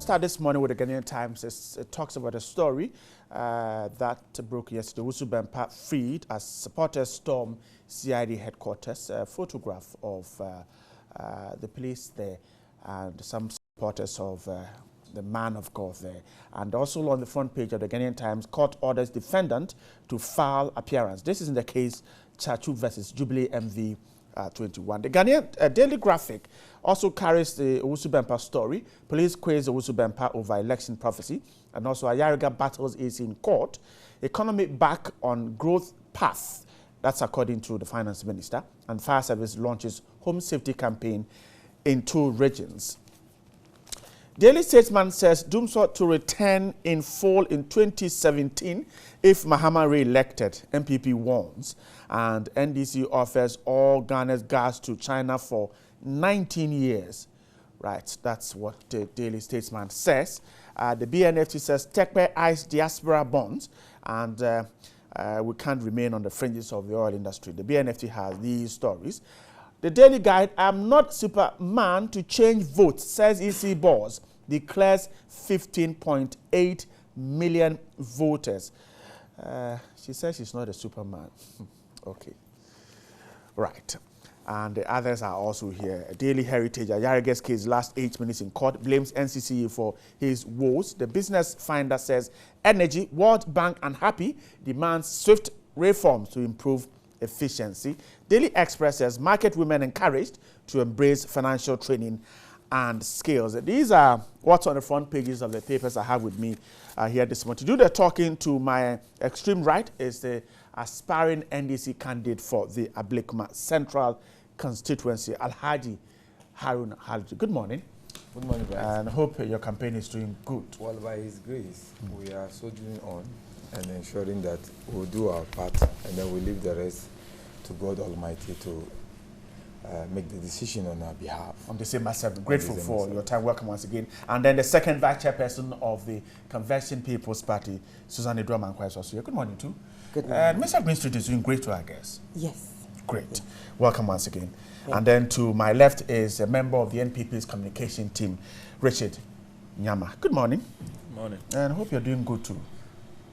start this morning with the Ghanaian Times. It talks about a story that broke yesterday. Owusu Bempah freed as supporters storm CID headquarters. A photograph of the police there and some supporters of the man of God there. And also on the front page of the Ghanaian Times, court orders defendant to file appearance. This is in the case Chachu versus Jubilee MV 21. The Ghanaian Daily Graphic also carries the Owusu Bempah story. Police quiz Owusu Bempah over election prophecy. And also Ayariga battles is in court. Economy back on growth path. That's according to the finance minister. And fire service launches home safety campaign in 2 regions. Daily Statesman says doom sought to return in fall in 2017 if Mahama re-elected, MPP warns. And NDC offers all Ghana's gas to China for 19 years. Right, that's what the Daily Statesman says. The BNFT says Tekpe eyes diaspora bonds and we can't remain on the fringes of the oil industry. The BNFT has these stories. The Daily Guide, I'm not Superman to change votes, says EC boss, declares 15.8 million voters. She says she's not a Superman. Okay. Right. And the others are also here. Daily Heritage, Ayariga's case last 8 minutes in court, blames NCCE for his woes. The Business Finder says Energy, World Bank unhappy, demands swift reforms to improve efficiency. Daily Express says market women encouraged to embrace financial training and skills. These are what's on the front pages of the papers I have with me here this morning. To do the talking to my extreme right is the aspiring NDC candidate for the Ablekuma Central constituency, Alhaji Haruna Halidu. Good morning. Good morning, guys. And I hope your campaign is doing good. Well, by His grace, we are soldiering on and ensuring that we'll do our part and then we leave the rest to God Almighty to make the decision on our behalf. On December 7th. Grateful for your time. Welcome once again. And then the second vice chairperson of the Convention People's Party, Susan Edouard-Mankwai, also here. Good morning, too. Good morning. Mr. Green Street is doing great too, I guess. Yes. Great. Yeah. Welcome once again. And then to my left is a member of the NPP's communication team, Richard Nyama. Good morning. Good morning. And I hope you're doing good too.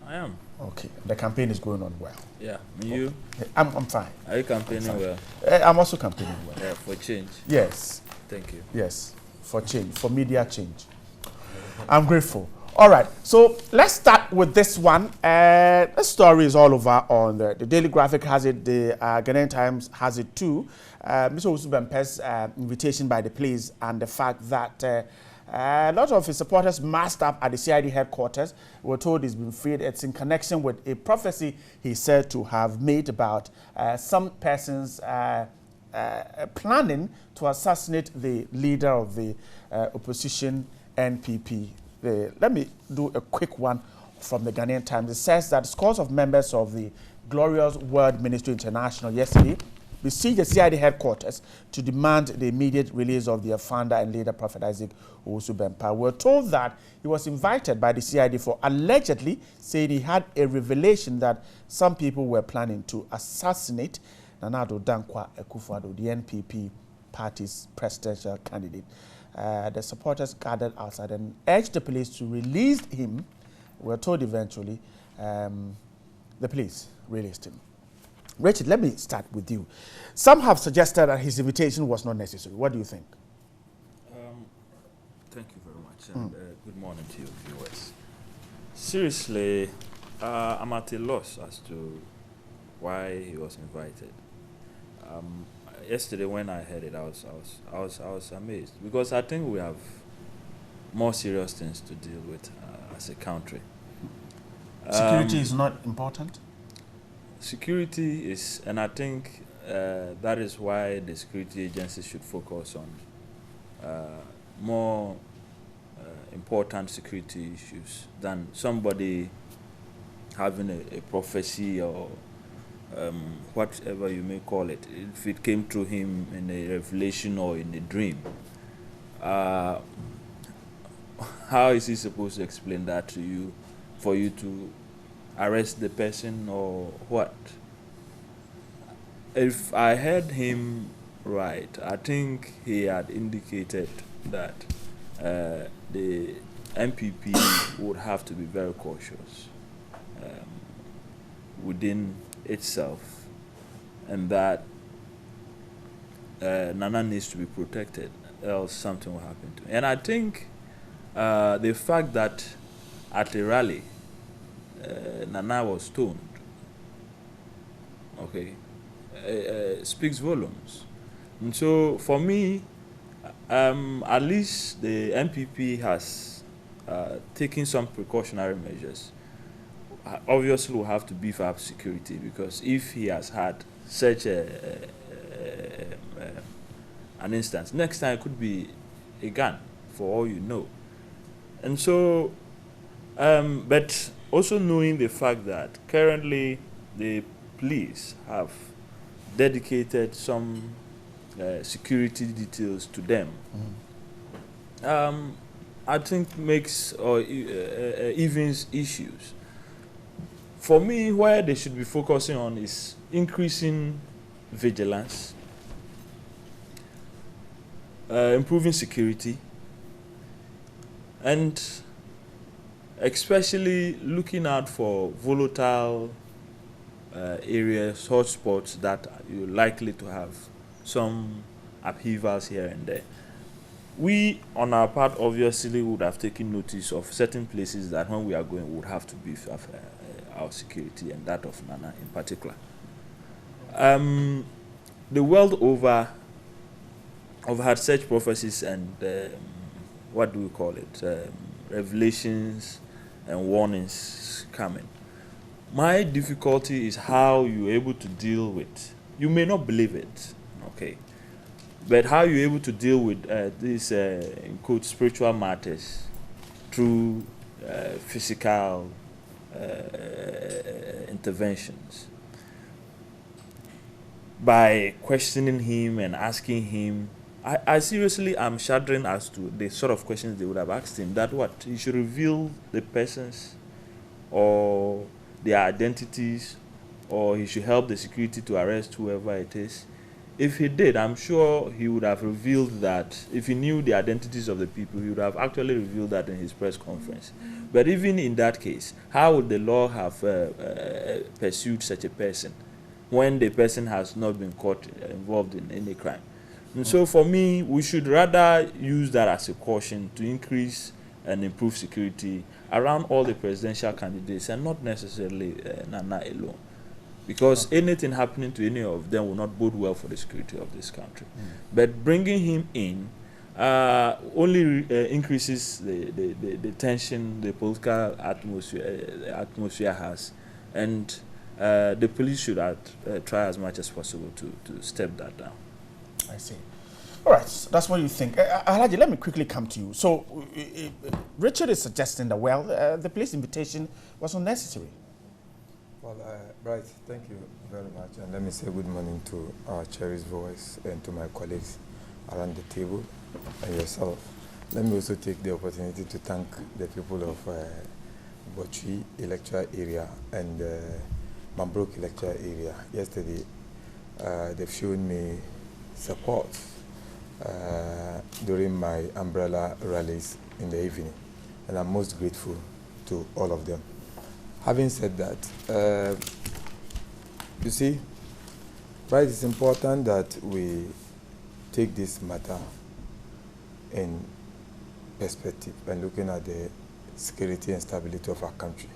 I am. Okay. The campaign is going on well. Yeah. You? I'm fine. Are you campaigning well? I'm also campaigning well. Yeah, for change. Yes. Thank you. Yes. For change, for media change. I'm grateful. All right, so let's start with this one. The story is all over on the Daily Graphic has it, the Ghanaian Times has it too. Mr. Owusu Bempah's invitation by the police and the fact that a lot of his supporters massed up at the CID headquarters. We're told he's been freed. It's in connection with a prophecy he said to have made about some persons planning to assassinate the leader of the opposition NPP. Let me do a quick one from the Ghanaian Times. It says that scores of members of the Glorious Word Ministry International yesterday besieged the CID headquarters to demand the immediate release of their founder and leader, Prophet Isaac Owusu Bempah. We're told that he was invited by the CID for allegedly saying he had a revelation that some people were planning to assassinate Nana Addo Dankwa Akufo-Addo, the NPP party's presidential candidate. The supporters gathered outside and urged the police to release him. We're told eventually the police released him. Richard, let me start with you. Some have suggested that his invitation was not necessary. What do you think? Thank you very much, and good morning to you viewers. Seriously, I'm at a loss as to why he was invited. Yesterday, when I heard it, I was amazed because I think we have more serious things to deal with as a country. Security is not important? Security is, and I think that is why the security agencies should focus on more important security issues than somebody having a prophecy or whatever you may call it. If it came to him in a revelation or in a dream, how is he supposed to explain that to you for you to arrest the person or what? If I heard him right, I think he had indicated that the MPP would have to be very cautious within itself, and that Nana needs to be protected, else something will happen to him. And I think the fact that at a rally, Nana was stoned, okay, speaks volumes. And so for me, at least the MPP has taken some precautionary measures. Obviously, we'll have to beef up security, because if he has had such an instance, next time it could be a gun, for all you know. And so, but also knowing the fact that currently the police have dedicated some security details to them, I think makes or evens issues. For me, where they should be focusing on is increasing vigilance, improving security, and especially looking out for volatile areas, hotspots that you're likely to have some upheavals here and there. We, on our part, obviously would have taken notice of certain places that when we are going, we would have to beef up our security, and that of Nana in particular. The world over, I've had such prophecies and what do we call it, revelations and warnings coming. My difficulty is how you're able to deal with, you may not believe it, okay, but how you're able to deal with these, in quote, spiritual matters through physical interventions. By questioning him and asking him, I seriously am shuddering as to the sort of questions they would have asked him, that what, he should reveal the persons or their identities, or he should help the security to arrest whoever it is. If he did, I'm sure he would have revealed that. If he knew the identities of the people, he would have actually revealed that in his press conference. But even in that case, how would the law have pursued such a person when the person has not been caught involved in any crime? And so for me, we should rather use that as a caution to increase and improve security around all the presidential candidates, and not necessarily Nana alone. Because anything happening to any of them will not bode well for the security of this country. But bringing him in only increases the tension the political atmosphere has, and the police should try as much as possible to step that down. I see. All right, so that's what you think. Alhaji, let me quickly come to you. So Richard is suggesting that, well, the police invitation was unnecessary. Well, Bright, thank you very much. And let me say good morning to our cherished voice and to my colleagues around the table and yourself. Let me also take the opportunity to thank the people of Botchui electoral area and Mambrook electoral area. Yesterday, they've shown me support during my umbrella rallies in the evening, and I'm most grateful to all of them. Having said that, you see, right, it's important that we take this matter in perspective and looking at the security and stability of our country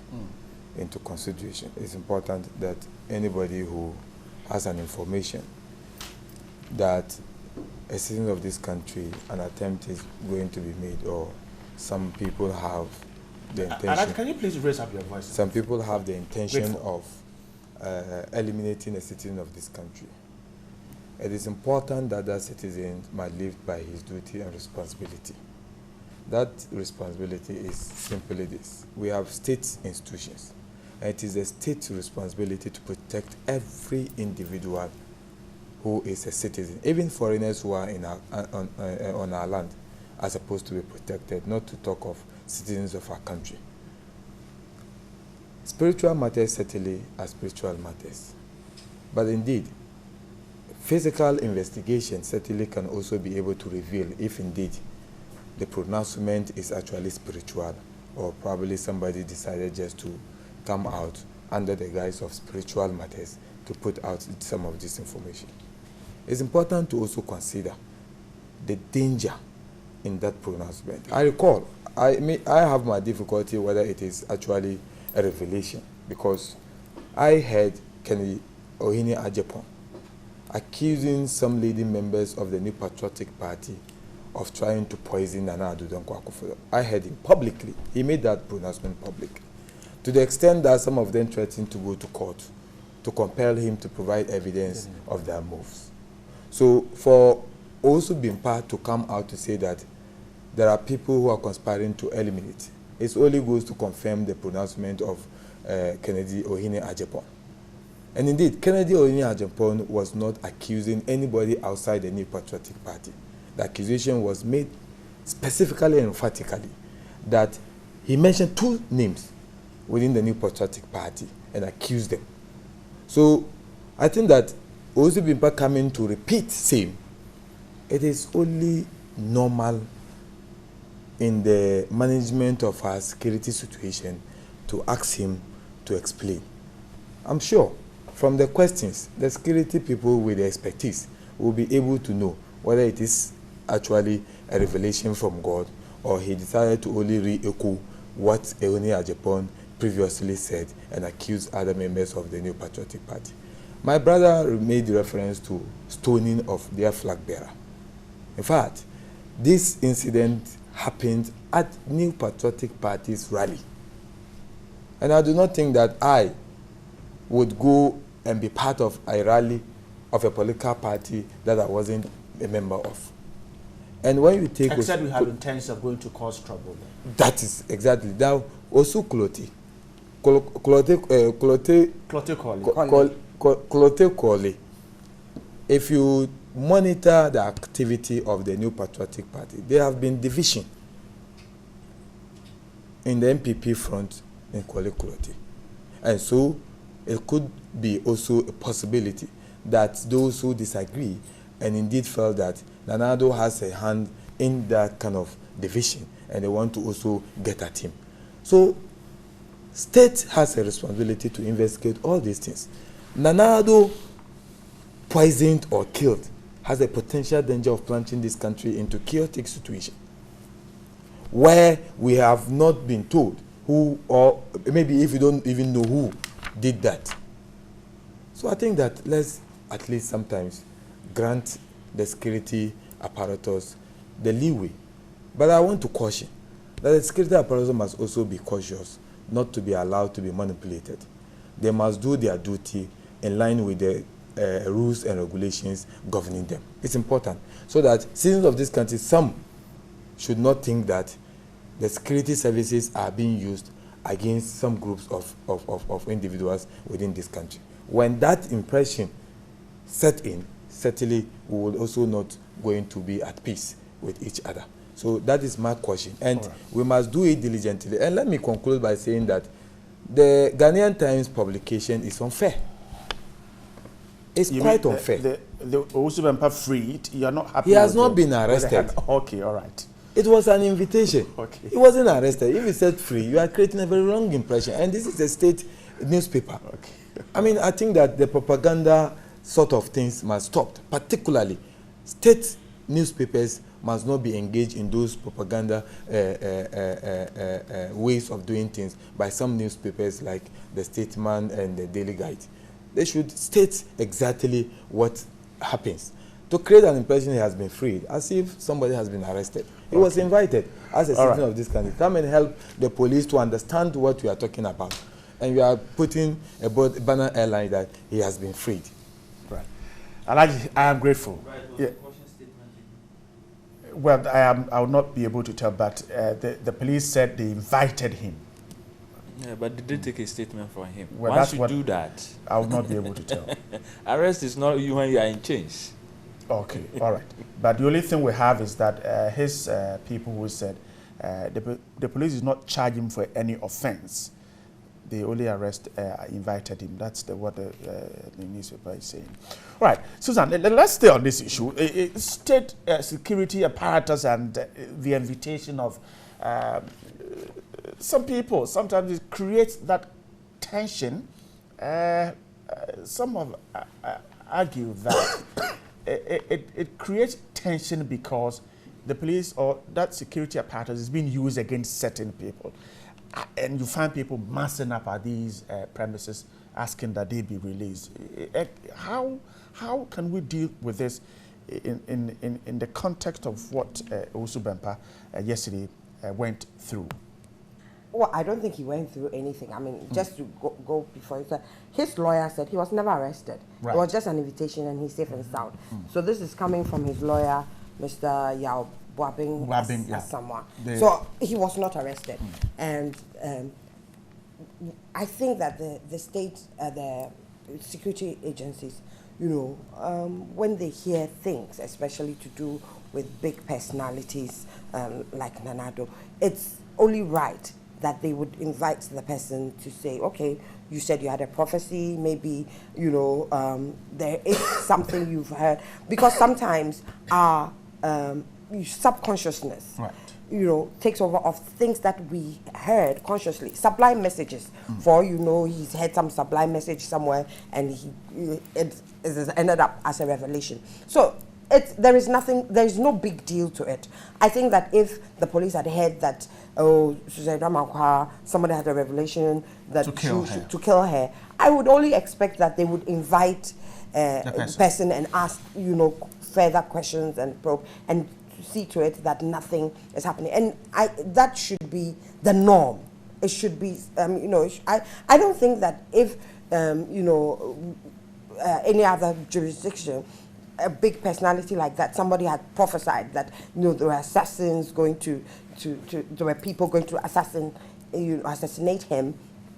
into consideration. It's important that anybody who has an information that a citizen of this country, an attempt is going to be made, or some people have the intention. Can you please raise up your voice? Some people have the intention of eliminating a citizen of this country. It is important that that citizen might live by his duty and responsibility. That responsibility is simply this: we have state institutions, and it is the state's responsibility to protect every individual who is a citizen, even foreigners who are in our, on our land, are supposed to be protected, not to talk of citizens of our country. Spiritual matters certainly are spiritual matters, but indeed, physical investigation certainly can also be able to reveal if indeed the pronouncement is actually spiritual, or probably somebody decided just to come out under the guise of spiritual matters to put out some of this information. It's important to also consider the danger in that pronouncement. I recall, I have my difficulty whether it is actually a revelation, because I heard Kennedy Ohene Ajapon accusing some leading members of the New Patriotic Party of trying to poison Nana Addo Dankwa Akufo-Addo. I heard him publicly. He made that pronouncement public, to the extent that some of them threatened to go to court to compel him to provide evidence of their moves. So for also Bimpa to come out to say that there are people who are conspiring to eliminate, it only goes to confirm the pronouncement of Kennedy Ohene Ajapon. And indeed, Kennedy Ohene Ajapon was not accusing anybody outside the New Patriotic Party. The accusation was made specifically and emphatically that he mentioned 2 names within the New Patriotic Party and accused them. So I think that Osu Bimpa coming to repeat same, it is only normal in the management of our security situation to ask him to explain. I'm sure from the questions, the security people with the expertise will be able to know whether it is actually a revelation from God, or he decided to only re-echo what Ohene Ajapon previously said and accused other members of the New Patriotic Party. My brother made reference to stoning of their flag bearer. In fact, this incident happened at New Patriotic Party's rally. And I do not think that I would go and be part of a rally of a political party that I wasn't a member of. And when you take... Except we have intentions of going to cause trouble. Then. That is exactly. Now, also Clote Kole. If you monitor the activity of the New Patriotic Party, there have been division in the MPP front in Kole. And so it could be also a possibility that those who disagree and indeed felt that Nana Addo has a hand in that kind of division and they want to also get at him. So state has a responsibility to investigate all these things. Nana Addo poisoned or killed has a potential danger of plunging this country into chaotic situation where we have not been told who, or maybe if you don't even know who did that. So I think that let's at least sometimes grant the security apparatus the leeway. But I want to caution that the security apparatus must also be cautious not to be allowed to be manipulated. They must do their duty in line with the rules and regulations governing them. It's important so that citizens of this country, some should not think that the security services are being used against some groups of individuals within this country. When that impression set in, certainly we will also not going to be at peace with each other. So that is my caution. And right, we must do it diligently. And let me conclude by saying that the Ghanaian Times publication is unfair. It's quite unfair. The Osu Bimpa freed, you're not happy? He has not been arrested. Okay, all right. It was an invitation. Okay. He wasn't arrested. If he said free, you are creating a very wrong impression. And this is a state newspaper. Okay. I mean, I think that the propaganda sort of things must stop. Particularly, state newspapers must not be engaged in those propaganda ways of doing things by some newspapers like the Statesman and the Daily Guide. They should state exactly what happens to create an impression he has been freed, as if somebody has been arrested. He was invited as a citizen of this country. Come and help the police to understand what we are talking about. And you are putting a banner airline that he has been freed. Right. I am grateful. Right. Yeah. Well, I will not be able to tell, but the police said they invited him. Yeah, but did they take a statement from him? Well, Once you do that, I will not be able to tell. Arrest is not you when you are in chains. Okay, all right. But the only thing we have is that his people who said the police is not charging him for any offense, they only invited him. That's what the newspaper is saying. All right, Susan, let's stay on this issue. State security apparatus and the invitation of some people, sometimes it creates that tension. Some have argued that it creates tension because the police or that security apparatus is being used against certain people. And you find people massing up at these premises asking that they be released. How can we deal with this in the context of what Owusu Bempah yesterday went through? Well, I don't think he went through anything. I mean, just to go before, his lawyer said he was never arrested. Right. It was just an invitation and he's safe and sound. So this is coming from his lawyer, Mr. Yao Boabing Asamoah. So he was not arrested. And I think that the state, the security agencies, you know, when they hear things, especially to do with big personalities like Nanado, it's only right that they would invite the person to say, okay, you said you had a prophecy, maybe, you know, there is something you've heard. Because sometimes our subconsciousness, right, you know, takes over of things that we heard consciously. Sublime messages. For, you know, he's heard some sublime message somewhere and it ended up as a revelation. So there is no big deal to it. I think that if the police had heard that, oh, somebody had a revelation that to kill her, I would only expect that they would invite the person and ask, you know, further questions and probe and see to it that nothing is happening. And that should be the norm. It should be, you know, I don't think that if, you know, any other jurisdiction, a big personality like that, somebody had prophesied that, you know, there were assassins going there were people going to assassinate him,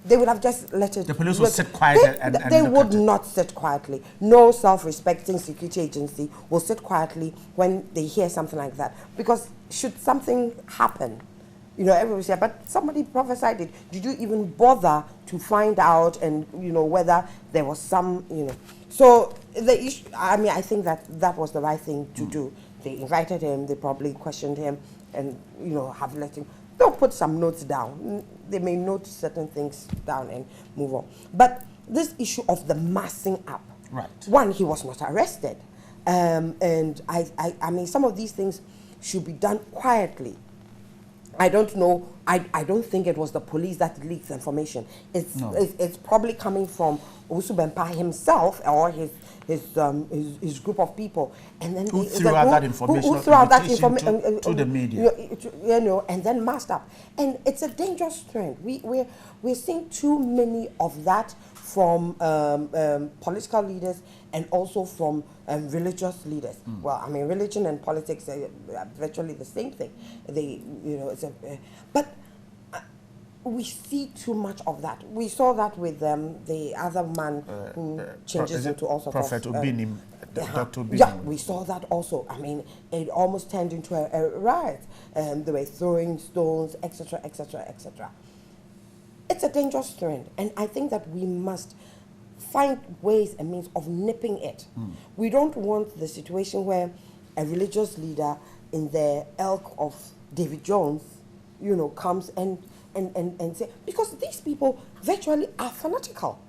they would have just let it. The police would sit quiet they would not sit quietly. No self-respecting security agency will sit quietly when they hear something like that. Because should something happen, you know, everybody say, but somebody prophesied it. Did you even bother to find out and, you know, whether there was some, you know. So the issue, I mean, I think that was the right thing to do. They invited him, they probably questioned him and, you know, have let him. They'll put some notes down. They may note certain things down and move on. But this issue of the massing up, right. One, he was not arrested. And I mean, some of these things should be done quietly. I don't know. I don't think it was the police that leaked the information. It's probably coming from Owusu Bempah himself or his group of people, and then who threw out that information to the media, you know, and then masked up. And it's a dangerous trend. We're seeing too many of that from political leaders and also from religious leaders. Well, I mean, religion and politics are virtually the same thing. They, you know, but we see too much of that. We saw that with the other man who changes into all sorts Prophet of... Obinim, Dr. Obinim. Yeah, we saw that also. I mean, it almost turned into a riot. They were throwing stones, etc., etc., etc. It's a dangerous trend, and I think that we must find ways and means of nipping it. We don't want the situation where a religious leader in the ilk of David Jones, you know, comes and say, because these people virtually are fanatical.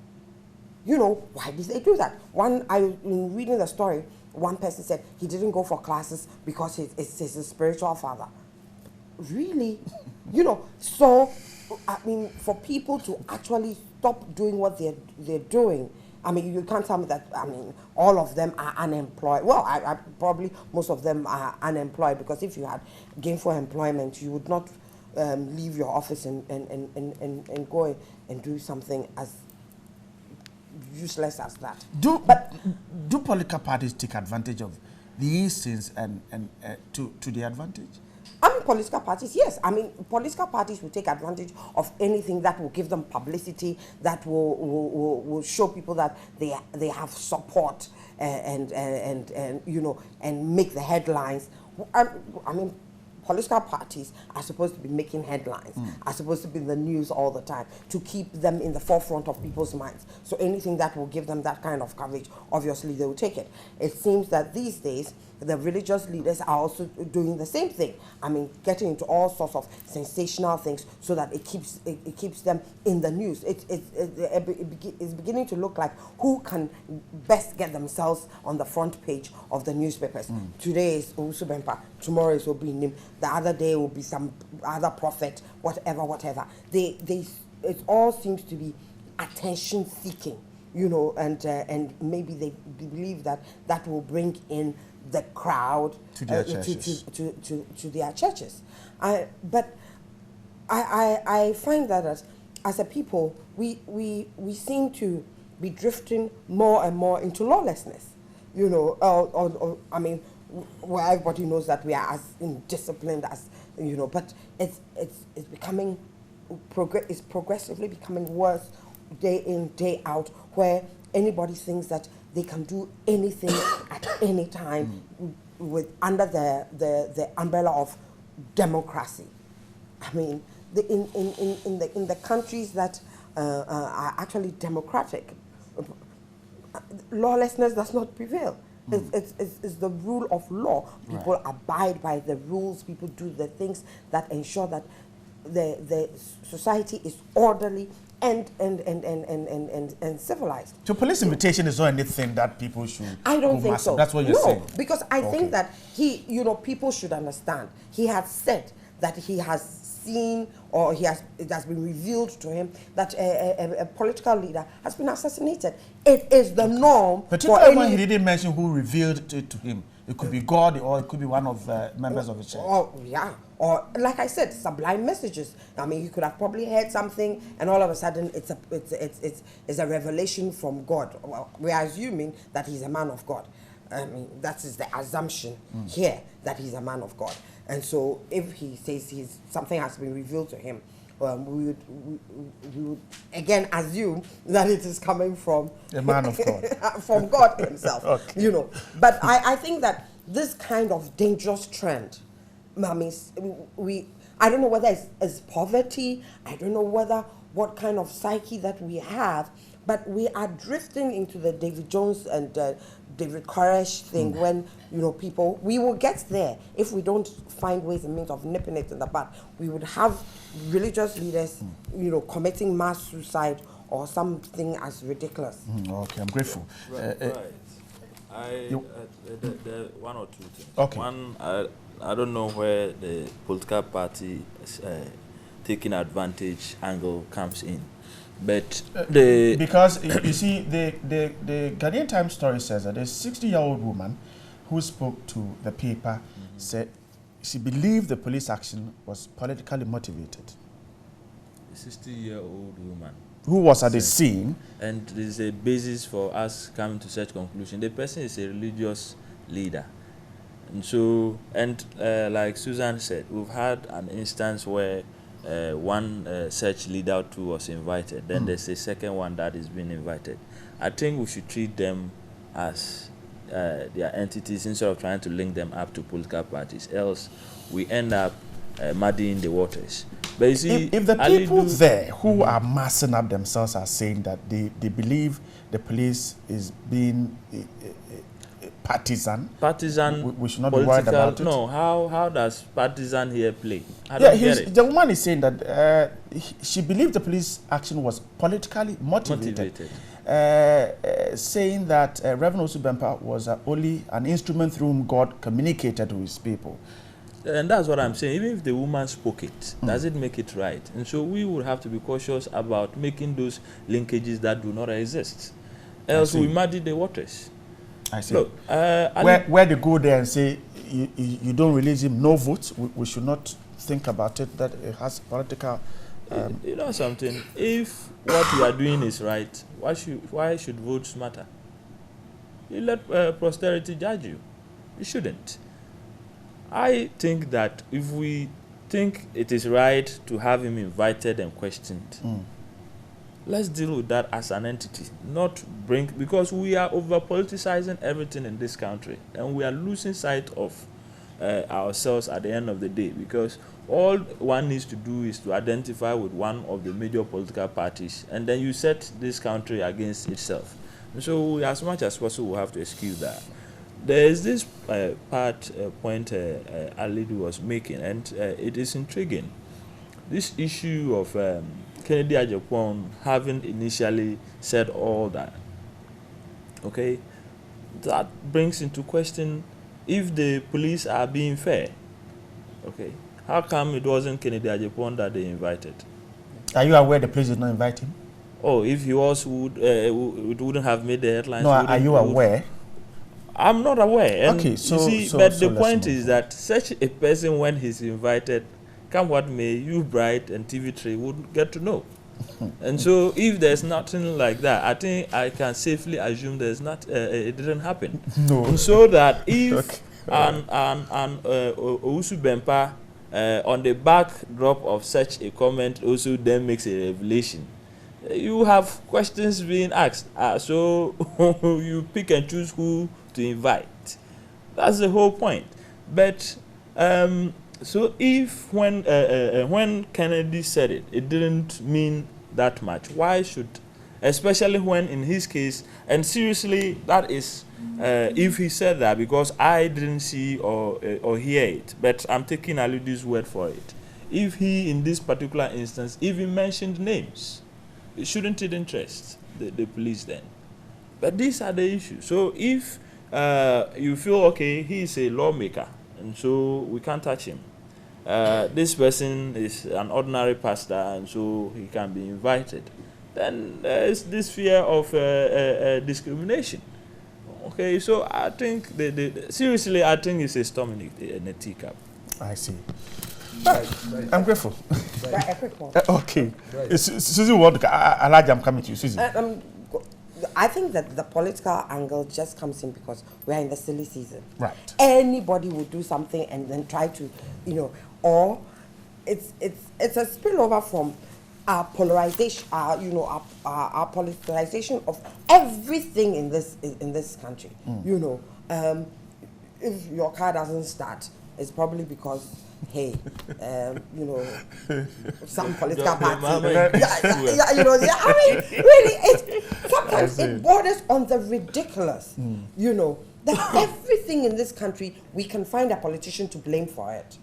You know, why did they do that? In reading the story, one person said he didn't go for classes because he's a spiritual father. Really? You know, so, I mean, for people to actually stop doing what they're doing, I mean, you can't tell me that, I mean, all of them are unemployed. Well, I probably most of them are unemployed, because if you had gainful employment, you would not leave your office and go and do something as useless as that. Do political parties take advantage of these things and to their advantage? I mean, political parties, yes. I mean, political parties will take advantage of anything that will give them publicity, that will show people that they have support and you know, and make the headlines. I mean, political parties are supposed to be making headlines, are supposed to be in the news all the time, to keep them in the forefront of people's minds. So anything that will give them that kind of coverage, obviously they will take it. It seems that these days, the religious leaders are also doing the same thing. I mean, getting into all sorts of sensational things so that it keeps them in the news. It's beginning to look like who can best get themselves on the front page of the newspapers. Today is Owusu Bempah, tomorrow is Obinim, the other day will be some other prophet, whatever. It all seems to be attention seeking, you know, and maybe they believe that that will bring in the crowd to their churches. To their churches. But I find that as a people, we seem to be drifting more and more into lawlessness. You know, I mean, where everybody knows that we are as indisciplined as, you know, but it's becoming it's progressively becoming worse day in, day out, where anybody thinks that they can do anything at any time with under the umbrella of democracy. I mean, in the countries that are actually democratic, lawlessness does not prevail. It's the rule of law. People abide by the rules. People do the things that ensure that the society is orderly and civilized. So police invitation is not anything that people should. I don't think so. That's what you're saying. No, because I think that people should understand. He has said that he has seen, or it has been revealed to him that a political leader has been assassinated. It is the norm. Particularly when he didn't mention who revealed it to him. It could be God, or it could be one of the members of the church. Oh, yeah. Or, like I said, sublime messages. I mean, you could have probably heard something, and all of a sudden, it's a revelation from God. Well, we are assuming that he's a man of God. I mean, that is the assumption here, that he's a man of God. And so, if he says something has been revealed to him, we would again assume that it is coming from a man of God, from God himself. Okay. You know. But I think that this kind of dangerous trend, I mean, I don't know whether it's poverty, I don't know what kind of psyche that we have, but we are drifting into the David Jones and David Koresh thing when, you know, we will get there if we don't find ways and means of nipping it in the bud. We would have religious leaders, you know, committing mass suicide or something as ridiculous. Okay, I'm grateful. Right. There one or two things. Okay. One, I don't know where the political party taking advantage angle comes in, but because you see, the Ghanaian Times story says that a 60-year-old woman who spoke to the paper said she believed the police action was politically motivated. A 60-year-old woman who was at the scene, and there is a basis for us coming to such conclusion. The person is a religious leader. And so, like Susan said, we've had an instance where one such leader too was invited. Then there's a second one that is being invited. I think we should treat them as their entities instead of trying to link them up to political parties. Else, we end up muddying the waters. But you see, if the people there who are massing up themselves are saying that they believe the police is being partisan, we should not be worried about it. No, how does partisan here play? I don't get it. The woman is saying that she believed the police action was politically motivated. Saying that Reverend Owusu Bempah was only an instrument through whom God communicated to his people. And that's what I'm saying. Even if the woman spoke it, does it make it right? And so we would have to be cautious about making those linkages that do not exist. Else we muddy the waters. I see. Look, where they go there and say you don't release him, no votes, we should not think about it, that it has political... you know something, if what you are doing is right, why should votes matter? You let posterity judge you. You shouldn't. I think that if we think it is right to have him invited and questioned, let's deal with that as an entity, not because we are over politicizing everything in this country and we are losing sight of ourselves at the end of the day, because all one needs to do is to identify with one of the major political parties, and then you set this country against itself. And so, as much as possible, we have to excuse that. There is this point Asiedu was making, and it is intriguing. This issue of Kennedy Agyapong having initially said all that, okay, that brings into question if the police are being fair. Okay, how come it wasn't Kennedy Agyapong that they invited? Are you aware the police did not invite him? Oh, if he was, it wouldn't have made the headlines. No, are you aware? I'm not aware. And okay, so, you see, but the point is that such a person, when he's invited, come what may, you, Bright, and TV3 would get to know. And so, if there's nothing like that, I think I can safely assume there's not. It didn't happen. No. And so that if Owusu Bempah, on the backdrop of such a comment, also then makes a revelation, you have questions being asked. So you pick and choose who to invite. That's the whole point. But so if when Kennedy said it, it didn't mean that much. Why should, especially when in his case, and seriously, that is, if he said that, because I didn't see or hear it, but I'm taking Asiedu's word for it. If he, in this particular instance, even mentioned names, shouldn't it interest the police then? But these are the issues. So if you feel, okay, he is a lawmaker, and so we can't touch him. This person is an ordinary pastor, and so he can be invited. Then there is this fear of discrimination. Okay, so I think, seriously, I think it's a storm in a teacup. I see. Right. I'm grateful. Right, a quick one. Okay. Right. Susie, I'm coming to you, Susie. I think that the political angle just comes in because we're in the silly season. Right. Anybody would do something and then try to, or it's a spillover from our polarization, our politicization of everything in this country. If your car doesn't start, it's probably because, hey, some political party. I mean, really, sometimes it borders on the ridiculous. That everything in this country, we can find a politician to blame for it.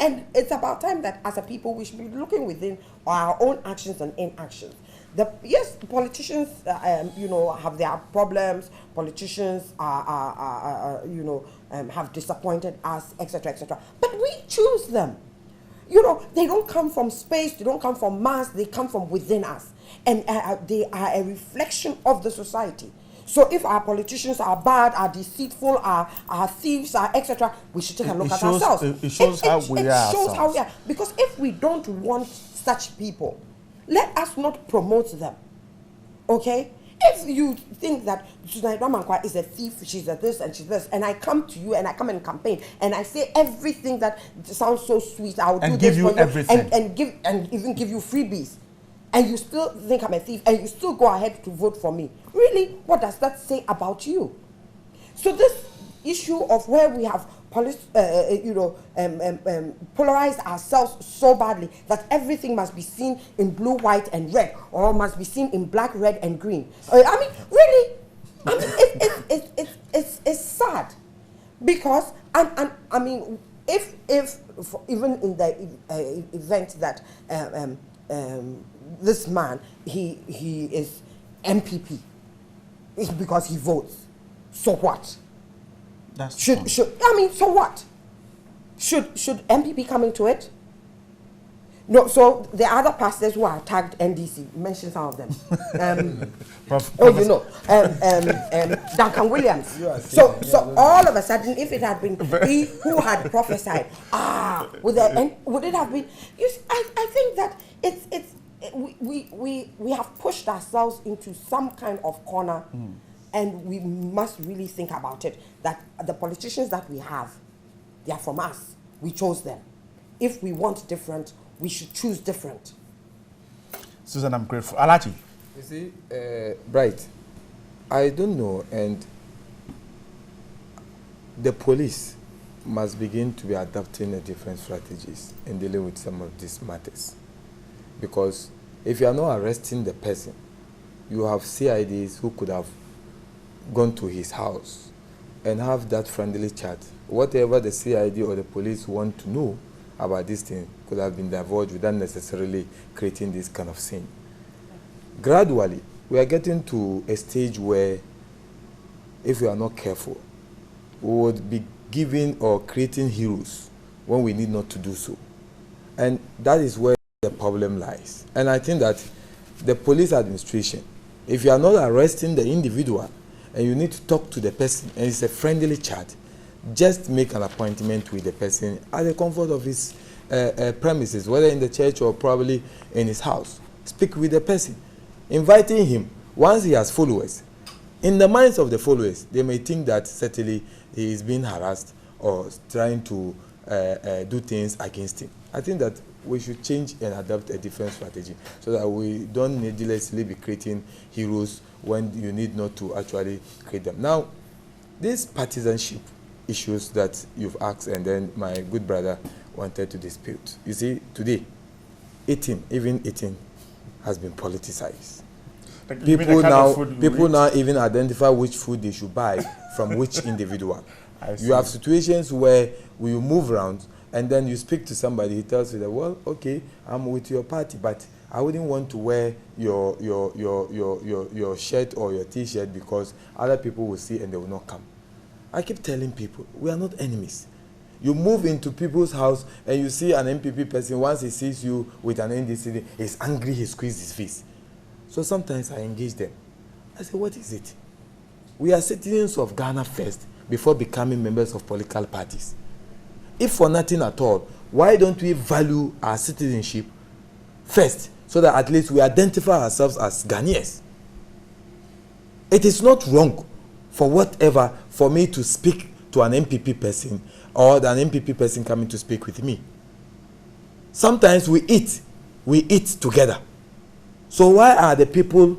And it's about time that as a people, we should be looking within our own actions and inactions. Yes, politicians, have their problems. Politicians have disappointed us, etc., etc. But we choose them. They don't come from space. They don't come from Mars. They come from within us, and they are a reflection of the society. So if our politicians are bad, are deceitful, are thieves, are etc., we should take a look at ourselves. It shows how we are. It shows how we are. Because if we don't want such people, let us not promote them. Okay? If you think that Susan Ramankwa is a thief, she's a this and she's this, and I come to you and I come and campaign and I say everything that sounds so sweet, I'll do this for you, everything, and even give you freebies, and you still think I'm a thief, and you still go ahead to vote for me. Really, what does that say about you? So this issue of where we have polarized ourselves so badly that everything must be seen in blue, white, and red, or must be seen in black, red, and green. Really, it's sad, because if even in the event that this man he is MPP, it's because he votes. So what? So what? Should MPP come into it? No. So the other pastors who are tagged NDC, mention some of them. Duncan Williams. So all of a sudden, if it had been he who had prophesied, would it have been? I think that we have pushed ourselves into some kind of corner. And we must really think about it, that the politicians that we have, they are from us. We chose them. If we want different, we should choose different. Susan, I'm grateful. Alachi. You see, Bright, I don't know, and the police must begin to be adopting a different strategies in dealing with some of these matters. Because if you are not arresting the person, you have CIDs who could have gone to his house and have that friendly chat. Whatever the CID or the police want to know about this thing could have been divulged without necessarily creating this kind of scene. Gradually, we are getting to a stage where, if we are not careful, we would be giving or creating heroes when we need not to do so. And that is where the problem lies. And I think that the police administration, if you are not arresting the individual and you need to talk to the person and it's a friendly chat, just make an appointment with the person at the comfort of his premises, whether in the church or probably in his house. Speak with the person, inviting him. Once he has followers, in the minds of the followers, they may think that certainly he is being harassed or trying to do things against him. I think that we should change and adopt a different strategy so that we don't needlessly be creating heroes when you need not to actually create them. Now, these partisanship issues that you've asked and then my good brother wanted to dispute. You see, today, even eating has been politicized. Like, people now even identify which food they should buy from which individual. You have situations where we move around and then you speak to somebody, he tells you that, well, okay, I'm with your party, but I wouldn't want to wear your shirt or your T-shirt because other people will see and they will not come. I keep telling people, we are not enemies. You move into people's house and you see an MPP person, once he sees you with an NDC, he's angry, he squeezes his face. So sometimes I engage them. I say, what is it? We are citizens of Ghana first before becoming members of political parties. If for nothing at all, why don't we value our citizenship first so that at least we identify ourselves as Ghanaians? It is not wrong for me to speak to an MPP person or an MPP person coming to speak with me. Sometimes we eat together. So why are the people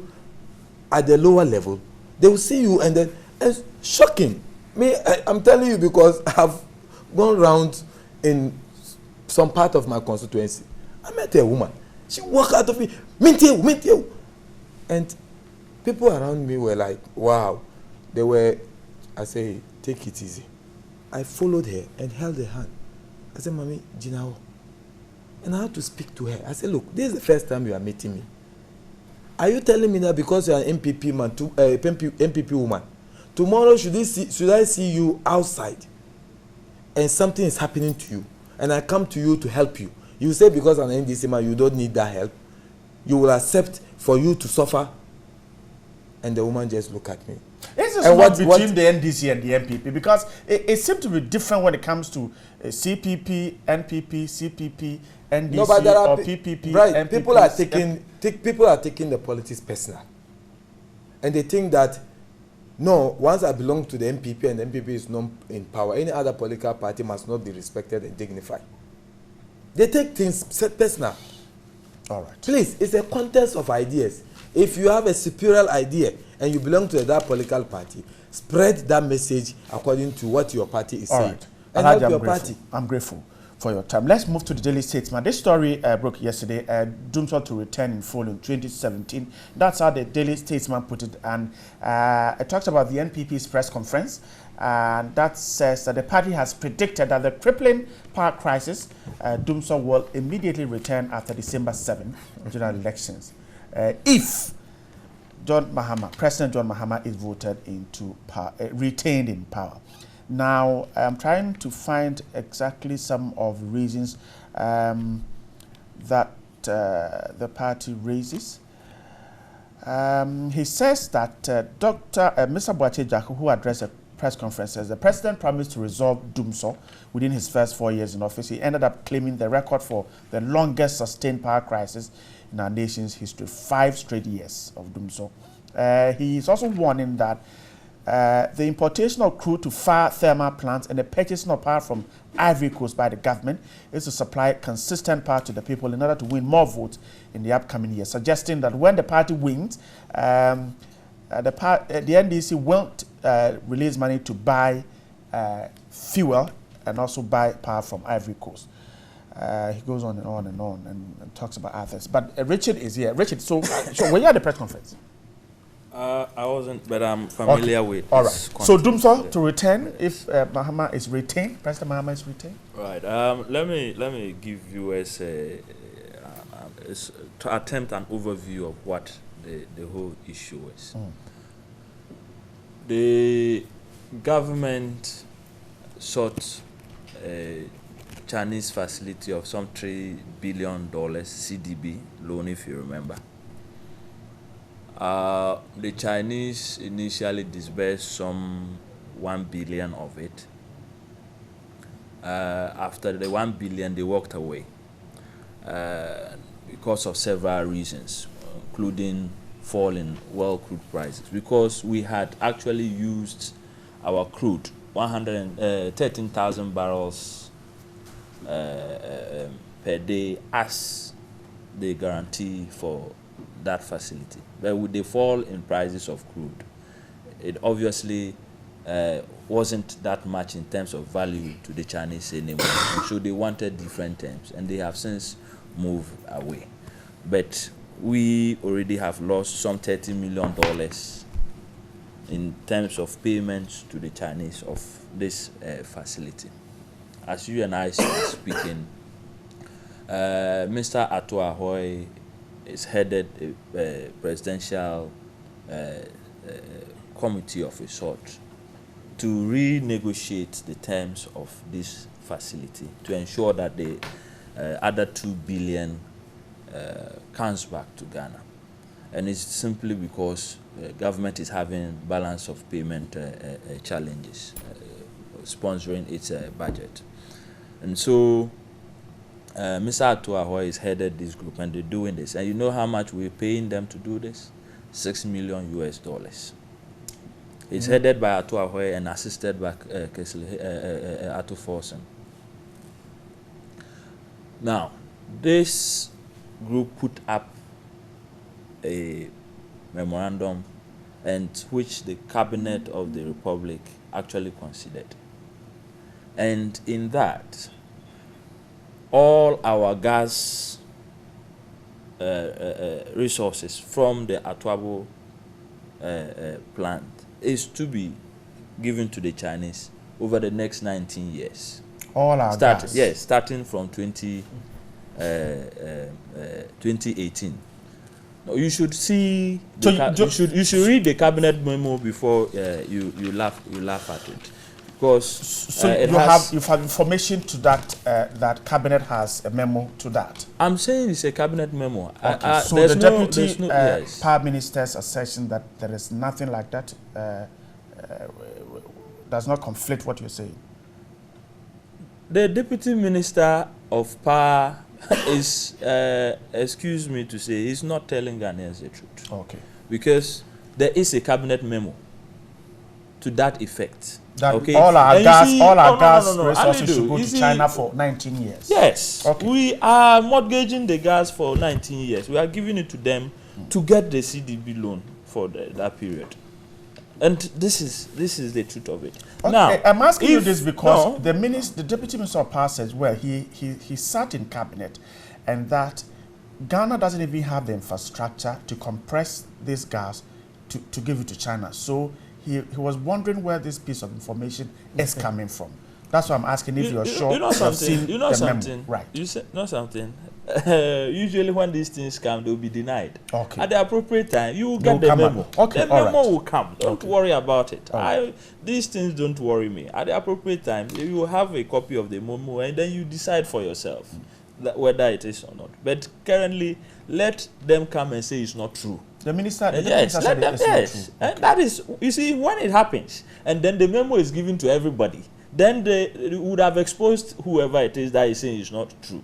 at the lower level, they will see you and then it's shocking. I'm telling you because I've gone around in some part of my constituency. I met a woman. She walked out of me, Minty. And people around me were like, wow. I say, take it easy. I followed her and held her hand. I said, Mami, Jinao. And I had to speak to her. I said, look, this is the first time you are meeting me. Are you telling me that because you are an MPP man, MPP woman, tomorrow should I see you outside and something is happening to you and I come to you to help you? You say because I'm an NDC man, you don't need that help. You will accept for you to suffer. And the woman just looked at me. This is not between the NDC and the MPP because it seems to be different when it comes to CPP, NPP, CPP, NDC, no, but there are or PPP. Right, MPP, people are taking the politics personal. And they think that, no, once I belong to the MPP and the MPP is not in power, any other political party must not be respected and dignified. They take things personal. All right. Please, it's a contest of ideas. If you have a superior idea and you belong to that political party, spread that message according to what your party is saying. Right. And help your party. I'm grateful for your time. Let's move to the Daily Statesman. This story broke yesterday. Dumsor to return in full in 2017. That's how the Daily Statesman put it. And it talks about the NPP's press conference. And that says that the party has predicted that the crippling power crisis, Dumsor will immediately return after December 7 general elections. If President John Mahama is voted into power, retained in power. Now, I'm trying to find exactly some of the reasons that the party raises. He says that Mr. Boakye-Jaku, who addressed a press conference, says the president promised to resolve Dumsor within his first 4 years in office. He ended up claiming the record for the longest sustained power crisis in our nation's history, 5 straight years of Dumsor. He is also warning that the importation of crude to fire thermal plants and the purchasing of power from Ivory Coast by the government is to supply consistent power to the people in order to win more votes in the upcoming years, suggesting that when the party wins, the NDC won't release money to buy fuel and also buy power from Ivory Coast. He goes on and on and on and talks about others. But Richard is here. Richard, so were you at the press conference? I wasn't, but I'm familiar with. All right. So Dumso to return if Mahama is retained, President Mahama is retained. Right. Let me give you to attempt an overview of what the whole issue is. The government sought a Chinese facility of some $3 billion CDB loan, if you remember. The Chinese initially disbursed some 1 billion of it. After the 1 billion, they walked away because of several reasons, including fall in world crude prices. Because we had actually used our crude, 113,000 barrels per day as the guarantee for that facility. But with the fall in prices of crude, it obviously wasn't that much in terms of value to the Chinese anymore. So they wanted different terms, and they have since moved away. But we already have lost some $30 million in terms of payments to the Chinese of this facility. As you and I are speaking, Mr. Asiedu-Dartey is headed a presidential committee of a sort to renegotiate the terms of this facility to ensure that the other 2 billion comes back to Ghana. And it's simply because government is having balance of payment challenges, sponsoring its budget. And so Mr. Asiedu-Dartey is headed this group, and they're doing this. And you know how much we're paying them to do this? $6 million US. It's headed by Asiedu-Dartey and assisted by Ato Forsen. Now, this group put up a memorandum, and which the cabinet of the Republic actually considered. And in that, all our gas resources from the Atwabo plant is to be given to the Chinese over the next 19 years. All our gas? Yes, starting from 2018. No, you should see. You should read the cabinet memo before you laugh at it, because so you have information to that that cabinet has a memo to that. I'm saying it's a cabinet memo. Okay. So the deputy power minister's assertion that there is nothing like that does not conflict what you're saying. The deputy minister of power is, excuse me to say, he's not telling Ghanaians the truth. Okay. Because there is a cabinet memo to that effect. That okay. All our gas resources should go to China for 19 years. Yes. Okay. We are mortgaging the gas for 19 years. We are giving it to them to get the CDB loan for that period. And this is the truth of it. Okay, now, I'm asking you this because the deputy minister of power says, well, he sat in cabinet, and that Ghana doesn't even have the infrastructure to compress this gas to give it to China. So he was wondering where this piece of information is coming from. That's why I'm asking if you're sure. You know something. You know something. Memo. Right. You know something. Usually when these things come, they'll be denied. Okay. At the appropriate time, you will get the memo. Okay. The memo will come. Don't worry about it. Right. These things don't worry me. At the appropriate time, you will have a copy of the memo, and then you decide for yourself whether it is or not. But currently, let them come and say it's not true. The minister, yes, let them. Yes, and that is, you see, when it happens, and then the memo is given to everybody, then they would have exposed whoever it is that is saying it's not true.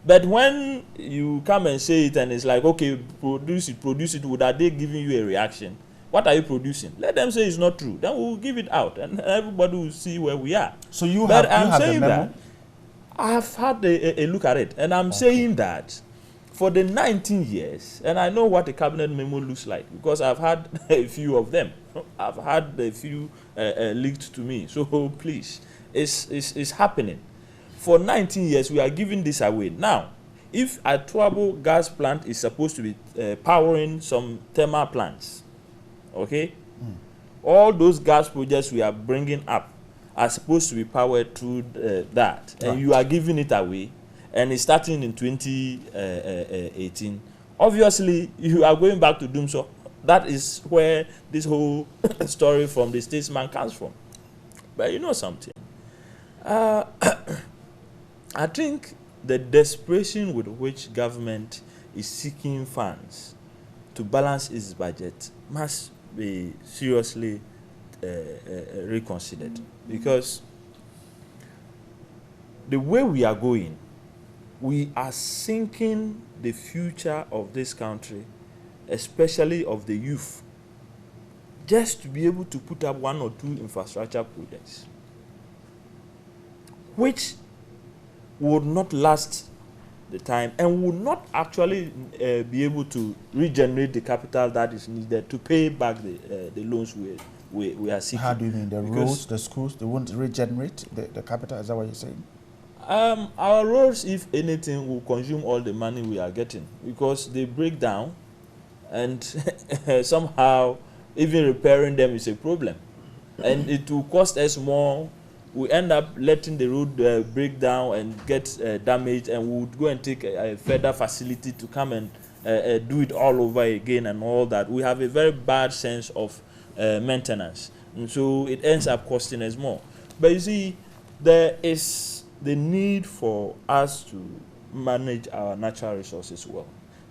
But when you come and say it and it's like, okay, produce it, would are they giving you a reaction? What are you producing? Let them say it's not true. Then we'll give it out, and everybody will see where we are. So you but have saying the memo? that I have had a look at it, and I'm saying that for the 19 years, and I know what the cabinet memo looks like because I've had a few of them. I've had a few leaked to me. So please, is happening. For 19 years, we are giving this away. Now, if a Tuabo gas plant is supposed to be powering some thermal plants, okay, all those gas projects we are bringing up are supposed to be powered through that, and you are giving it away, and it's starting in 2018. Obviously, you are going back to doom. So that is where this whole story from the statesman comes from. But you know something, I think the desperation with which government is seeking funds to balance its budget must be seriously reconsidered, because the way we are going, we are sinking the future of this country, especially of the youth, just to be able to put up one or two infrastructure projects, which would not last the time and would not actually be able to regenerate the capital that is needed to pay back the loans we are seeking. How do you mean? The roads, the schools, they won't regenerate the capital? Is that what you're saying? Our roads, if anything, will consume all the money we are getting, because they break down, and somehow even repairing them is a problem, and it will cost us more. We end up letting the road break down and get damaged, and we would go and take a further facility to come and do it all over again and all that. We have a very bad sense of maintenance, and so it ends up costing us more. But you see, there is the need for us to manage our natural resources well.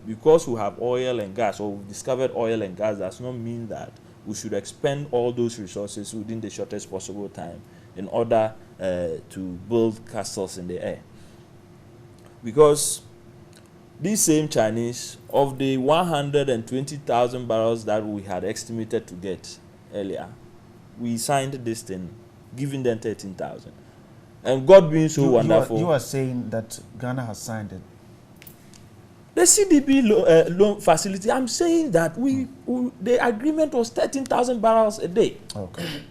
Because we have oil and gas, or we've discovered oil and gas, does not mean that we should expend all those resources within the shortest possible time in order to build castles in the air. Because these same Chinese, of the 120,000 barrels that we had estimated to get earlier, we signed this thing, giving them 13,000. And God being so wonderful. You are saying that Ghana has signed it. The CDB loan facility, I'm saying that the agreement was 13,000 barrels a day. Okay.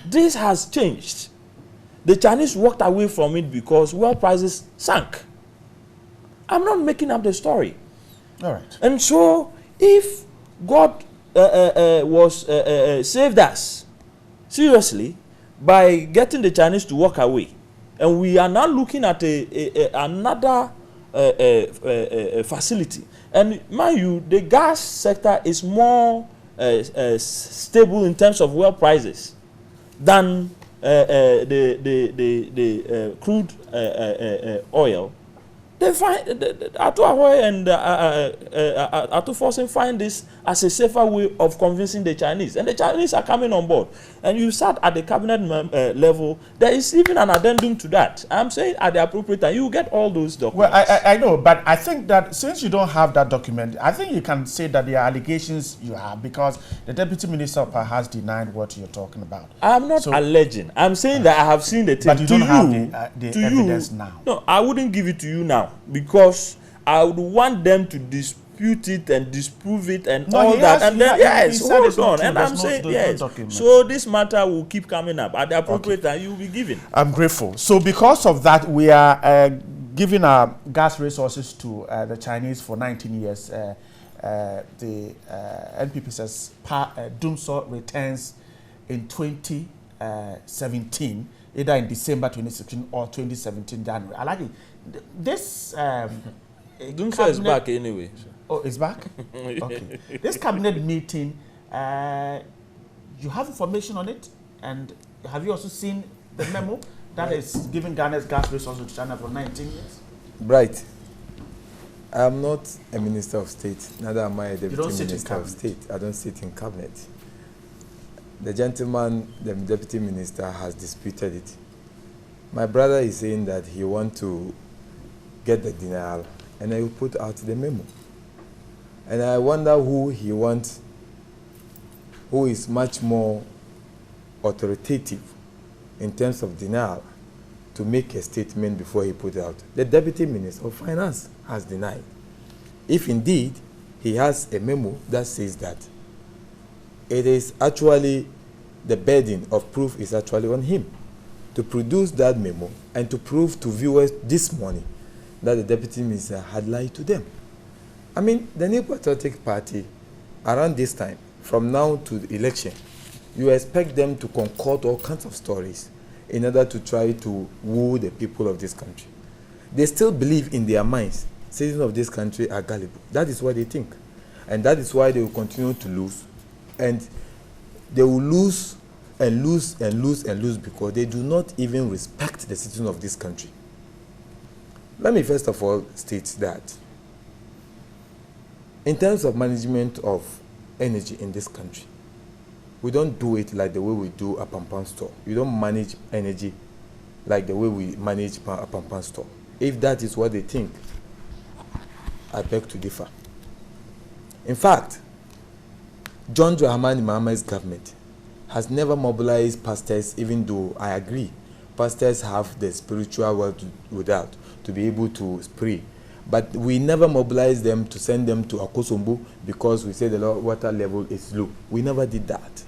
This has changed. The Chinese walked away from it because oil prices sank. I'm not making up the story. All right. And so, if God saved us seriously by getting the Chinese to walk away, and we are now looking at another facility, and mind you, the gas sector is more stable in terms of oil prices than the crude oil. They find Atuahoe and Atufosin find this as a safer way of convincing the Chinese, and the Chinese are coming on board. And you start at the cabinet level. There is even an addendum to that. I'm saying at the appropriate time, you get all those documents. Well, I know, but I think that since you don't have that document, I think you can say that there are allegations you have, because the deputy minister has denied what you're talking about. I'm not alleging. I'm saying that I have seen the thing. But you don't have the evidence now. No, I wouldn't give it to you now, because I would want them to dispute it and disprove it and all that. And then, yes, hold on. And I'm saying, yes. So this matter will keep coming up. At the appropriate time, you will be given. I'm grateful. So because of that, we are giving our gas resources to the Chinese for 19 years. The NPP says Dumso returns in 2017, either in December 2016 or 2017 January. I like it. This Dumso is back anyway. Oh, it's back? Okay. This cabinet meeting, you have information on it, and have you also seen the memo that is giving Ghana's gas resources to China for 19 years? Right. I am not a minister of state, neither am I a deputy minister of state. I don't sit in cabinet. The gentleman, the deputy minister, has disputed it. My brother is saying that he wants to get the denial, and I will put out the memo. And I wonder who he wants, who is much more authoritative in terms of denial, to make a statement before he put it out. The Deputy Minister of Finance has denied. If indeed he has a memo that says that, it is actually, the burden of proof is actually on him. to produce that memo and to prove to viewers this morning that the deputy minister had lied to them. I mean, the New Patriotic Party, around this time, from now to the election, you expect them to concoct all kinds of stories in order to try to woo the people of this country. They still believe in their minds citizens of this country are gullible. That is what they think. And that is why they will continue to lose. And they will lose and lose and lose and lose because they do not even respect the citizens of this country. Let me first of all state that in terms of management of energy in this country, we don't do it like the way we do a pampan store. You don't manage energy like the way we manage a pampan store. If that is what they think, I beg to differ. In fact, John Dramani Mahama's government has never mobilized pastors, even though I agree, pastors have the spiritual world without to be able to pray. But we never mobilized them to send them to Akosombo because we said the water level is low. We never did that.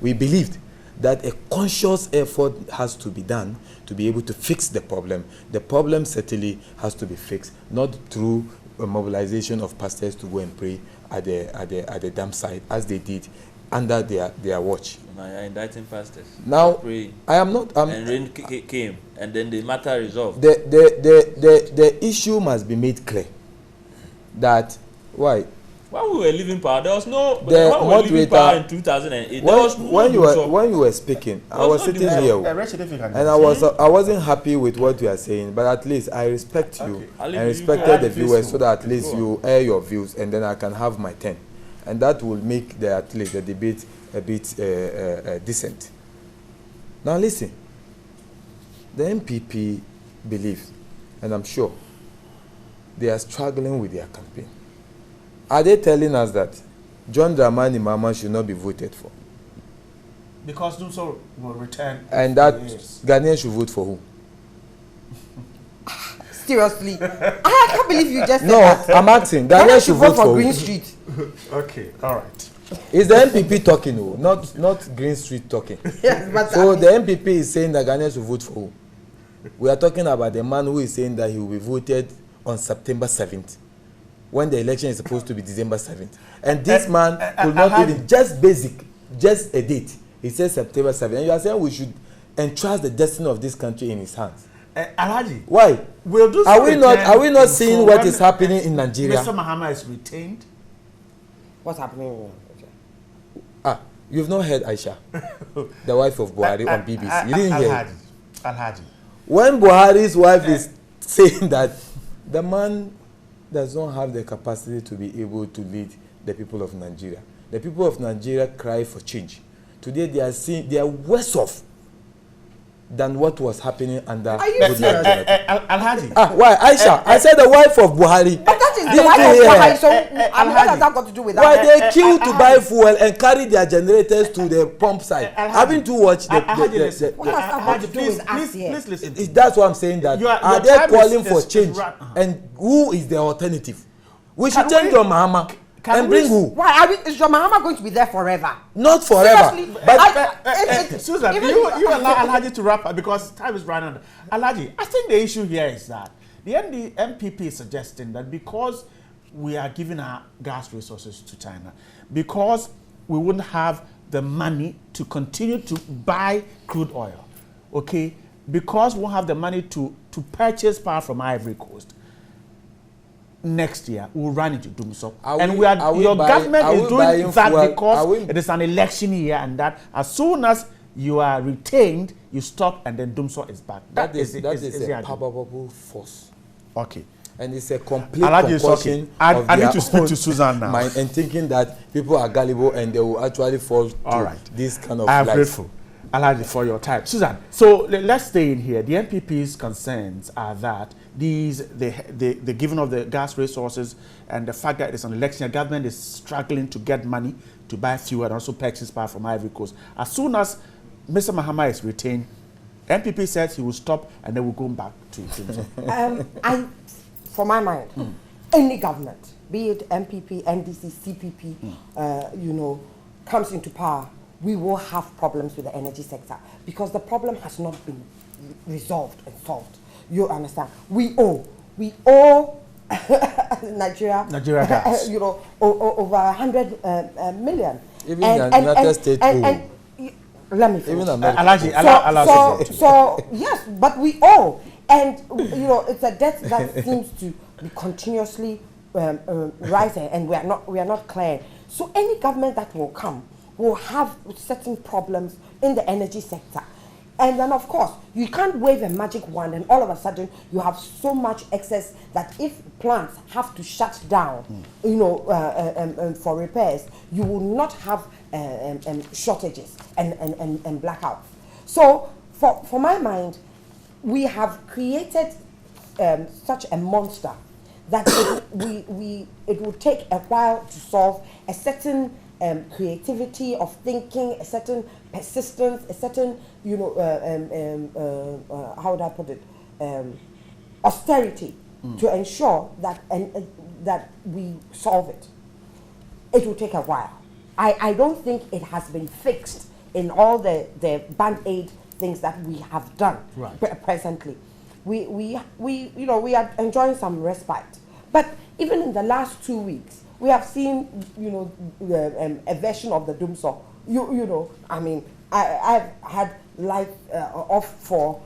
We believed that a conscious effort has to be done to be able to fix the problem. The problem certainly has to be fixed, not through a mobilization of pastors to go and pray at the dam site as they did under their watch. Now you're indicting pastors. Now pray. I am not. And rain came, and then the matter resolved. The issue must be made clear. That why? When we were leaving power, there was no. The when we were leaving power moderator- in 2008, When, there was no. when you were speaking, I There was was no sitting division. here, and I wasn't happy with what you are saying. But at least I respect you Okay. I'll leave and you to respected add the this viewers, to- so that at least go you air your views, and then I can have my turn, and that will make at least the debate a bit decent. Now listen, the MPP believes, and I'm sure they are struggling with their campaign. Are they telling us that John Dramani Mahama should not be voted for, Because Dumso will return. and that Yes. Ghanaians should vote for who? Seriously, I can't believe you just said No, that. I'm asking. Ghana Ghanaians should should vote for Green who? Street. Okay, all right. Is the MPP talking, oh, not Green Street talking? Yes, but So the MPP is saying that Ghanaians should vote for who? We are talking about the man who is saying that he will be voted on September 7th, when the election is supposed to be December 7th. And this man could not even, just a date. He says September 7th. And you are saying we should entrust the destiny of this country in his hands. Alhaji, Why? will Dumso Are we not return seeing for what when is happening in Nigeria? Mr. Mahama is retained? What's happening? You've not heard Aisha, the wife of Buhari on BBC. You didn't hear it. Alhaji. When Buhari's wife is saying that the man does not have the capacity to be able to lead the people of Nigeria. The people of Nigeria cry for change. Today they are worse off than what was happening under Are you Goodluck serious? Jonathan. Alhaji. Why, Aisha? I said the wife of Buhari. But that is the Didn't wife you of hear Buhari, her? so what has that got to do with Why that? they kill to buy fuel and carry their generators to the pump site? Haven't you watched What has that got to do Please, with us here? please listen. That's what I'm saying. That Your are they time calling is for change? And who is the alternative? We should change your Mahama and bring who? Why is your Mahama going to be there forever? Not forever. Seriously, But Susan, even- you allow Alhaji to wrap up because time is running out. Alhaji, I think the issue here is that the MPP is suggesting that because we are giving our gas resources to China, because we wouldn't have the money to continue to buy crude oil, okay, because we won't have the money to purchase power from Ivory Coast, next year we'll run into Dumso. Your government is doing that because it is an election year, and that as soon as you are retained, you stop and then Dumso is back. that is the a argument. palpable force. Okay. And it's a complete Alhaji, it's concoction okay. I of need their to speak own to Susan now. mind, and thinking that people are gullible and they will actually fall All to right. this kind of I am lies. grateful, Alhaji, for your time. Susan, so let's stay in here. The NPP's concerns are that the giving of the gas resources and the fact that it's an election, the government is struggling to get money to buy fuel and also purchase power from Ivory Coast. As soon as Mr. Mahama is retained, NPP says he will stop and then we'll go back to Dumso. For my mind, any government, be it MPP, NDC, CPP, comes into power we will have problems with the energy sector because the problem has not been resolved and solved. You understand? We owe Nigeria gas. you know, over 100 million. Even the United States owe. Let me finish. Even America. So yes, but we owe, and you know, it's a debt that seems to be continuously rising, and we are not clear. So any government that will come will have certain problems in the energy sector. And then, of course, you can't wave a magic wand and all of a sudden you have so much excess that if plants have to shut down, you know, for repairs, you will not have shortages and blackouts. So, for my mind, we have created such a monster that it will take a while to solve. A certain creativity of thinking, a certain persistence, a certain, you know, how would I put it, austerity to ensure that that we solve it. It will take a while. I don't think it has been fixed in all the band-aid things that we have done presently. We you know, we are enjoying some respite, but even in the last 2 weeks, we have seen, you know, a version of the doom saw. You know, I mean, I've had life off for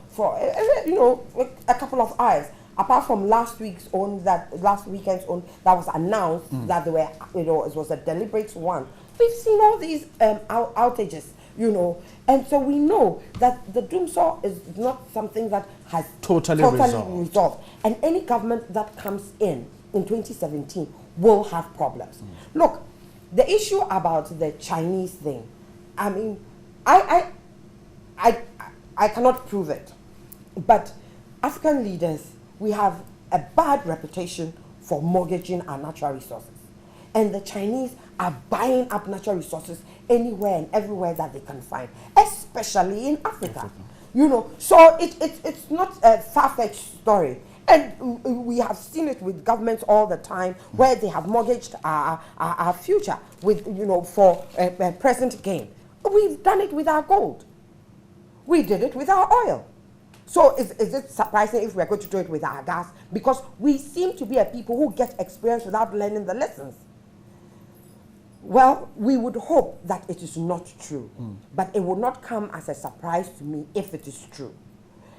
you know, a couple of hours. Apart from last weekend's own that was announced that they were, you know, it was a deliberate one. We've seen all these outages, you know, and so we know that the doom saw is not something that has totally resolved. And any government that comes in 2017 will have problems. Look, the issue about the Chinese thing, I mean, I cannot prove it, but African leaders, we have a bad reputation for mortgaging our natural resources, and the Chinese are buying up natural resources anywhere and everywhere that they can find, especially in Africa. You know, so it's not a far-fetched story. And we have seen it with governments all the time where they have mortgaged our future with, you know, for present gain. We've done it with our gold. We did it with our oil. So is it surprising if we're going to do it with our gas? Because we seem to be a people who get experience without learning the lessons. Well, we would hope that it is not true, but it will not come as a surprise to me if it is true.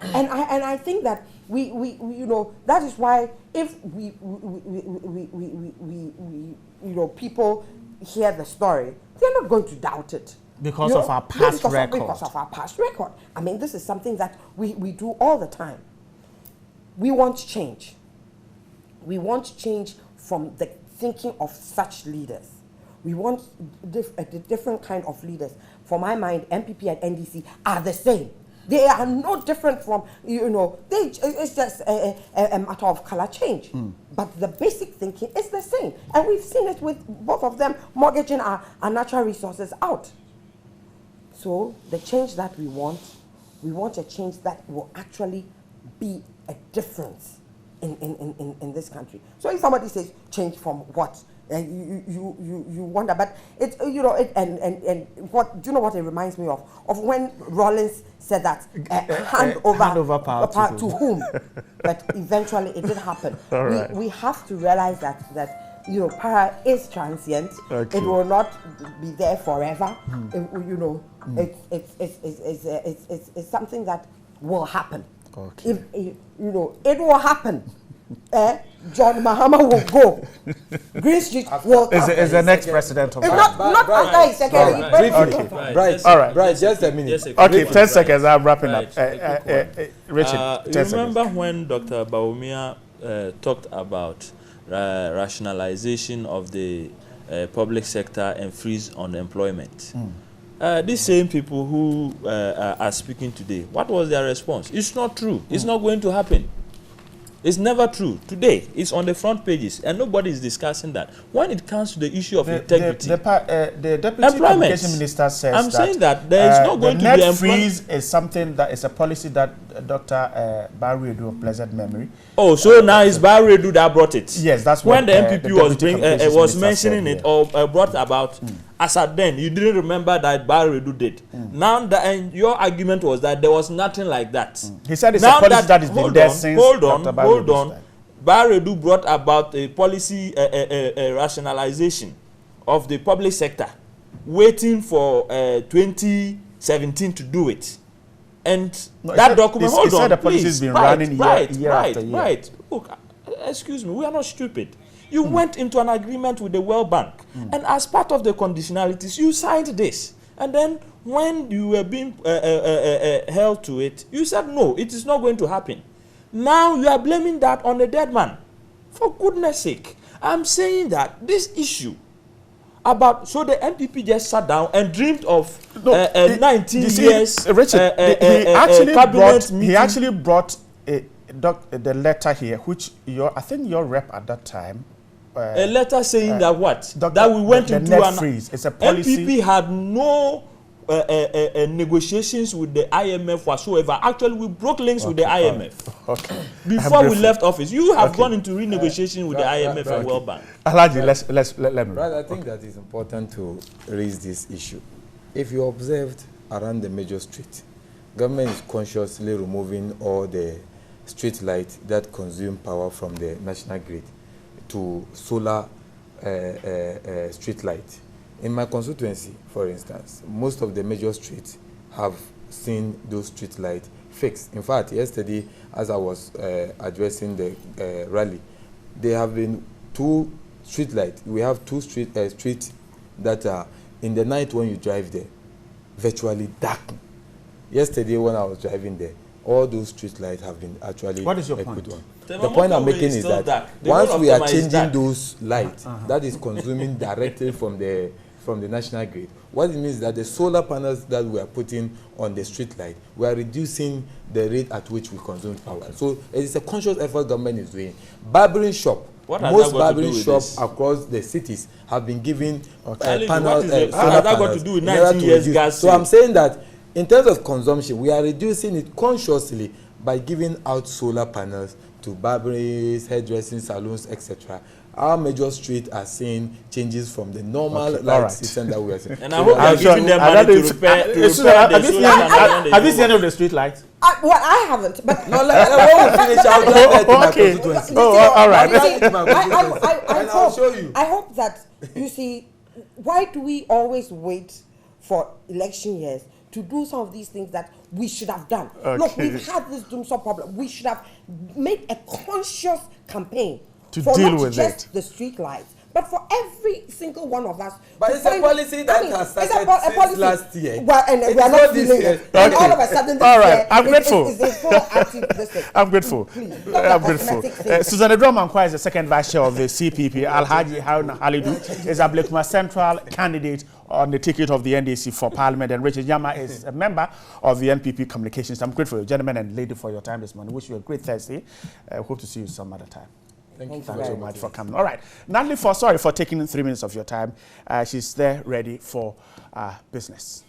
And I think that we you know, that is why if we you know, people hear the story, they're not going to doubt it. Because of our past record. Because of our past record. I mean, this is something that we do all the time. We want change. We want change from the thinking of such leaders. We want a different kind of leaders. For my mind, MPP and NDC are the same. They are no different from, you know, it's just a matter of color change. But the basic thinking is the same. And we've seen it with both of them mortgaging our natural resources out. So the change that we want a change that will actually be a difference in this country. So if somebody says change from what? You wonder, but it's, you know, and what do you know what it reminds me of when Rollins said that hand over power to whom, but eventually it did happen. Right. We have to realize that you know, power is transient. Okay. It will not be there forever. You know, it's something that will happen. Okay. If you know, it will happen. John Mahama will go. Green Street will come. Is the next president of not after his second. Right. All right. Right. Just a minute. Okay, 10 seconds. I'm wrapping up. Richard, 10 you remember seconds. when Dr. Bawumia talked about rationalization of the public sector and freeze on employment? These same people who are speaking today, what was their response? It's not true. It's not going to happen. It's never true. Today, it's on the front pages, and nobody is discussing that. When it comes to the issue of integrity, the Deputy Communication Minister says I'm saying that there is not going to be net freeze is something that is a policy that Dr. Barredu of blessed memory. Oh, so now it's Barredu that brought it. Yes, that's when what the MPP the was mentioning it or brought about. as at then, you didn't remember that Baredu did. Now, and your argument was that there was nothing like that. He said it's now a policy that has been there since. Hold on. Baredu brought about a policy rationalization of the public sector, waiting for 2017 to do it. And that document, hold on, the policy has been running year after year. Right. Look, excuse me, we are not stupid. You went into an agreement with the World Bank, and as part of the conditionalities, you signed this. And then when you were being held to it, you said, no, it is not going to happen. Now you are blaming that on the dead man. For goodness sake, I'm saying that this issue about, so the NPP just sat down and dreamed of 19 years Richard, he actually brought the letter here, which I think your rep at that time, a letter saying that what? That we went into an freeze. It's a policy. NPP had no negotiations with the IMF whatsoever. Actually, we broke links with the IMF. Okay. Before we left office, you have gone into renegotiation with the IMF and World Bank. Alhaji, let me. Right, I think that it's important to raise this issue. If you observed around the major street, government is consciously removing all the street lights that consume power from the national grid to solar street light. In my constituency, for instance, most of the major streets have seen those street lights fixed. In fact, yesterday, as I was addressing the rally, there have been 2 street lights. We have 2 streets that are, in the night when you drive there, virtually dark. Yesterday, when I was driving there, all those street lights have been actually. What is your point? The point I'm making is that once we are changing those lights, that is consuming directly from the national grid. What it means is that the solar panels that we are putting on the street light, we are reducing the rate at which we consume power. So it is a conscious effort government is doing. Barbering shop, most barbering shops across the cities have been given panels. Solar panels got to do with 19 years gas. So I'm saying that in terms of consumption, we are reducing it consciously by giving out solar panels to barberies, hairdressing salons, etc. Our major streets are seeing changes from the normal light system that we are seeing. And I hope you're giving them money to repair the solar panels. Have you seen any of the street lights? Well, I haven't, but no, let me finish out. Okay. All right. I hope that, you see, why do we always wait for election years to do some of these things that we should have done? Okay. Look, we've had this doomsday problem. We should have made a conscious campaign to for deal not with just it. the street lights, but for every single one of us. But it's a policy that has started since last year. Well, and we are not feeling it. And all of a sudden this year, I'm grateful. I'm grateful. I'm grateful. Susan Edromankwa is the second vice chair of the CPP. Alhaji Haruna Halidu is Ablekuma Central candidate on the ticket of the NDC for Parliament, and Richard Yama is a member of the NPP Communications. I'm grateful, gentlemen and lady, for your time this morning. Wish you a great Thursday. Hope to see you some other time. Thank you so much for coming. All right. Natalie, sorry for taking 3 minutes of your time. She's there ready for business.